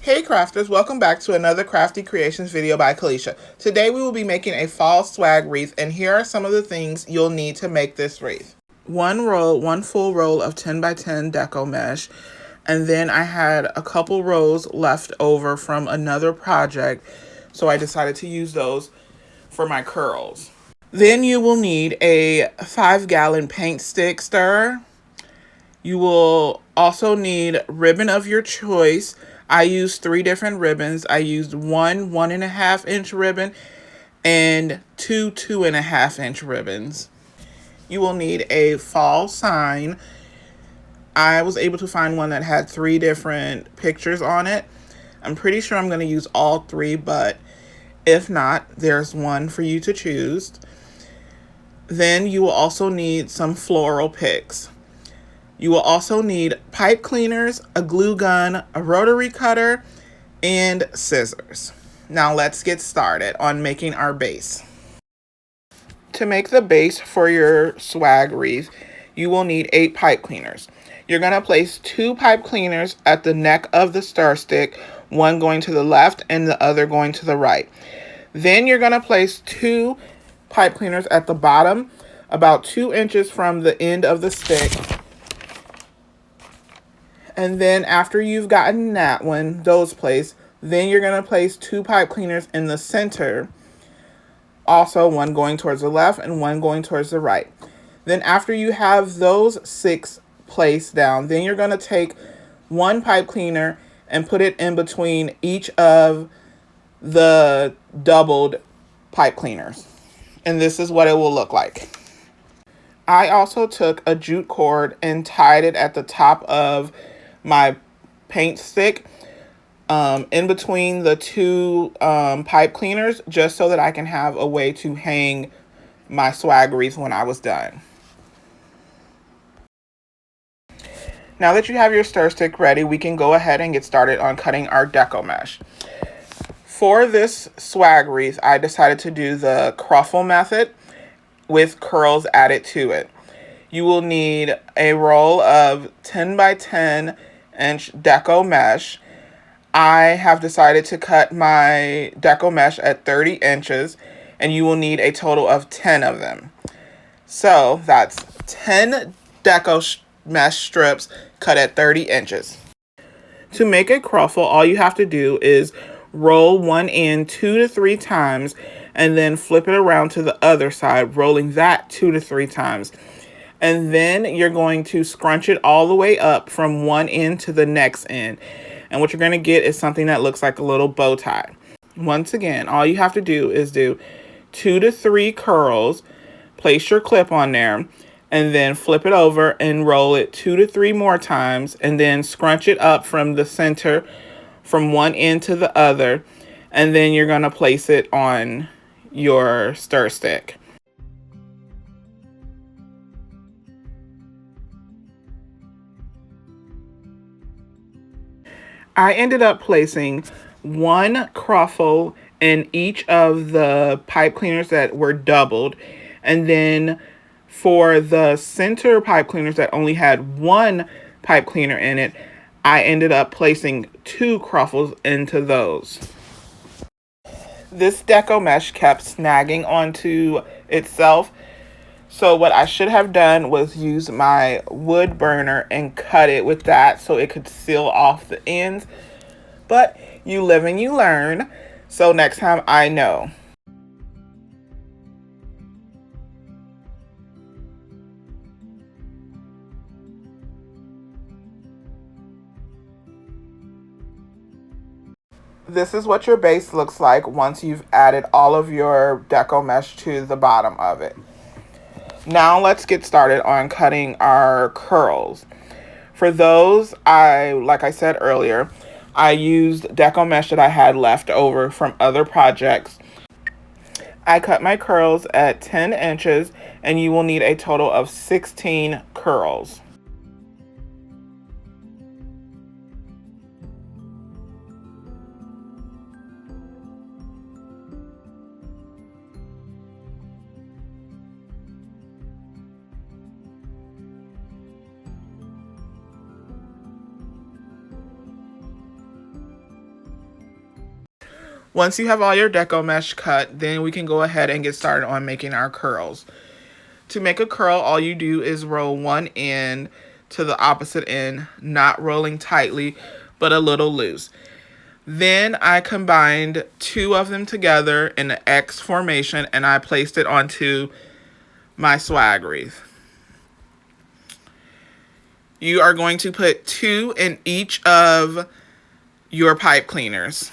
Hey crafters, welcome back to another Crafty Creations video by Kalisha. Today we will be making a fall swag wreath, and here are some of the things you'll need to make this wreath. One full roll of 10 by 10 deco mesh, and then I had a couple rolls left over from another project, so I decided to use those for my curls. Then you will need a 5-gallon paint stick stirrer. You will also need ribbon of your choice. I used 3 different ribbons. I used one 1.5 inch ribbon and two 2.5 inch ribbons. You will need a fall sign. I was able to find one that had 3 different pictures on it. I'm pretty sure I'm going to use all 3, but if not, there's one for you to choose. Then you will also need some floral picks. You will also need pipe cleaners, a glue gun, a rotary cutter, and scissors. Now let's get started on making our base. To make the base for your swag wreath, you will need 8 pipe cleaners. You're going to place 2 pipe cleaners at the neck of the stir stick, one going to the left and the other going to the right. Then you're going to place 2 pipe cleaners at the bottom, about 2 inches from the end of the stick. And then after you've gotten those placed, then you're going to place 2 pipe cleaners in the center. Also, one going towards the left and one going towards the right. Then after you have those 6 placed down, then you're going to take 1 pipe cleaner and put it in between each of the doubled pipe cleaners. And this is what it will look like. I also took a jute cord and tied it at the top of my paint stick in between the 2 pipe cleaners, just so that I can have a way to hang my swag wreath when I was done. Now that you have your stir stick ready, we can go ahead and get started on cutting our deco mesh. For this swag wreath, I decided to do the cruffle method with curls added to it. You will need a roll of 10 by 10 inch deco mesh. I have decided to cut my deco mesh at 30 inches, and you will need a total of 10 of them. So that's 10 deco mesh strips cut at 30 inches. To make a cruffle, all you have to do is roll one end 2 to 3 times and then flip it around to the other side, rolling that 2 to 3 times. And then you're going to scrunch it all the way up from one end to the next end. And what you're going to get is something that looks like a little bow tie. Once again, all you have to do is do 2 to 3 curls, place your clip on there, and then flip it over and roll it 2 to 3 more times, and then scrunch it up from the center from one end to the other. And then you're going to place it on your stir stick. I ended up placing 1 cruffle in each of the pipe cleaners that were doubled. And then for the center pipe cleaners that only had 1 pipe cleaner in it, I ended up placing 2 cruffles into those. This deco mesh kept snagging onto itself. So what I should have done was use my wood burner and cut it with that so it could seal off the ends. But you live and you learn. So next time I know. This is what your base looks like once you've added all of your deco mesh to the bottom of it. Now let's get started on cutting our curls. For those, like I said earlier, I used deco mesh that I had left over from other projects. I cut my curls at 10 inches, and you will need a total of 16 curls. Once you have all your deco mesh cut, then we can go ahead and get started on making our curls. To make a curl, all you do is roll one end to the opposite end, not rolling tightly, but a little loose. Then I combined two of them together in an X formation and I placed it onto my swag wreath. You are going to put two in each of your pipe cleaners.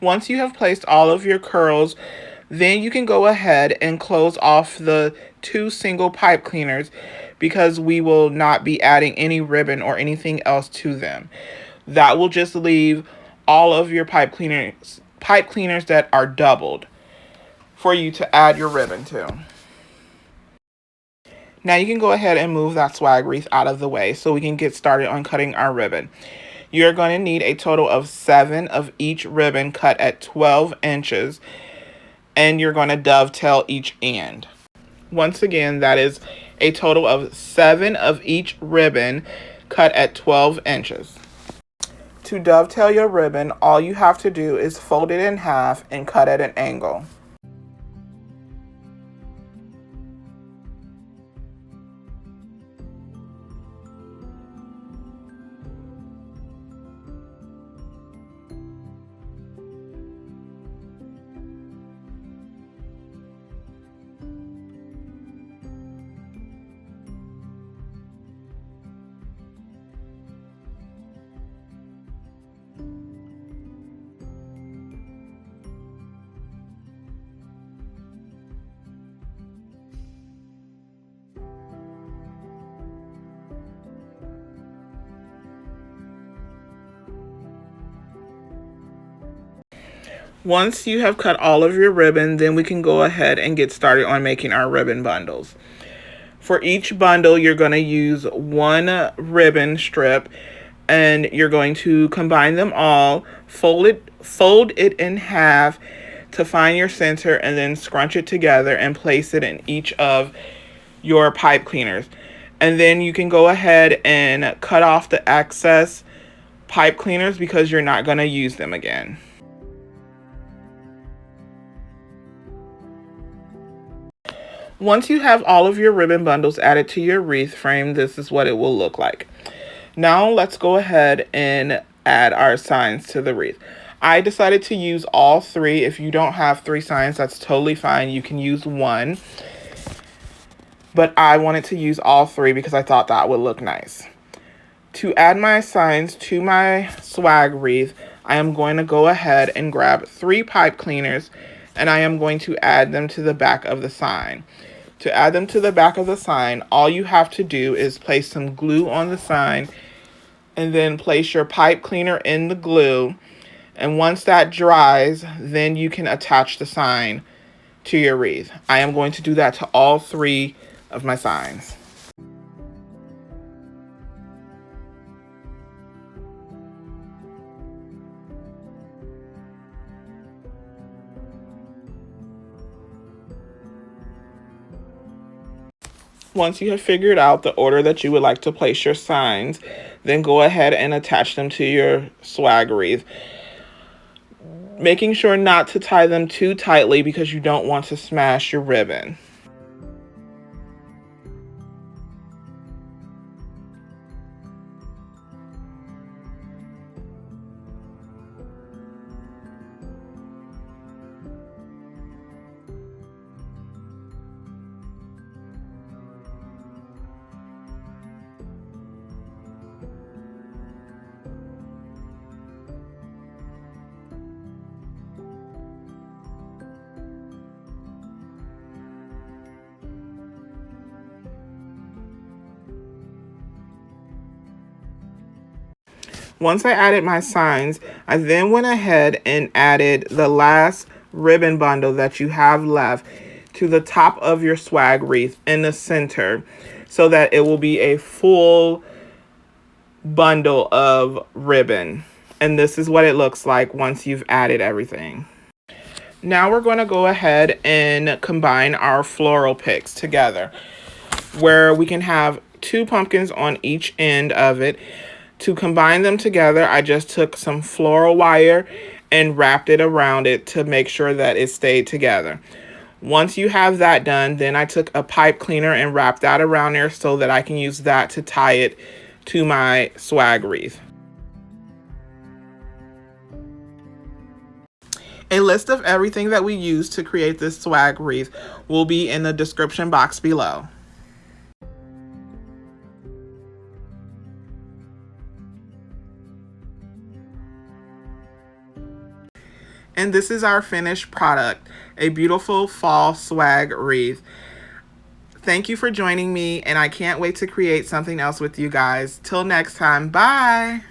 Once you have placed all of your curls, then you can go ahead and close off the two single pipe cleaners because we will not be adding any ribbon or anything else to them. That will just leave all of your pipe cleaners that are doubled for you to add your ribbon to. Now you can go ahead and move that swag wreath out of the way so we can get started on cutting our ribbon. You're going to need a total of 7 of each ribbon cut at 12 inches, and you're going to dovetail each end. Once again, that is a total of 7 of each ribbon cut at 12 inches. To dovetail your ribbon, all you have to do is fold it in half and cut at an angle. Once you have cut all of your ribbon, then we can go ahead and get started on making our ribbon bundles. For each bundle, you're going to use one ribbon strip and you're going to combine them all, fold it in half to find your center, and then scrunch it together and place it in each of your pipe cleaners. And then you can go ahead and cut off the excess pipe cleaners because you're not going to use them again. Once you have all of your ribbon bundles added to your wreath frame, this is what it will look like. Now let's go ahead and add our signs to the wreath. I decided to use all 3. If you don't have 3 signs, that's totally fine. You can use 1. But I wanted to use all 3 because I thought that would look nice. To add my signs to my swag wreath, I am going to go ahead and grab 3 pipe cleaners and I am going to add them to the back of the sign. To add them to the back of the sign, all you have to do is place some glue on the sign and then place your pipe cleaner in the glue. And once that dries, then you can attach the sign to your wreath. I am going to do that to all 3 of my signs. Once you have figured out the order that you would like to place your signs, then go ahead and attach them to your swag wreath. Making sure not to tie them too tightly because you don't want to smash your ribbon. Once I added my signs, I then went ahead and added the last ribbon bundle that you have left to the top of your swag wreath in the center so that it will be a full bundle of ribbon. And this is what it looks like once you've added everything. Now we're going to go ahead and combine our floral picks together, where we can have 2 pumpkins on each end of it. To combine them together, I just took some floral wire and wrapped it around it to make sure that it stayed together. Once you have that done, then I took a pipe cleaner and wrapped that around there so that I can use that to tie it to my swag wreath. A list of everything that we used to create this swag wreath will be in the description box below. And this is our finished product, a beautiful fall swag wreath. Thank you for joining me, and I can't wait to create something else with you guys. Till next time, bye!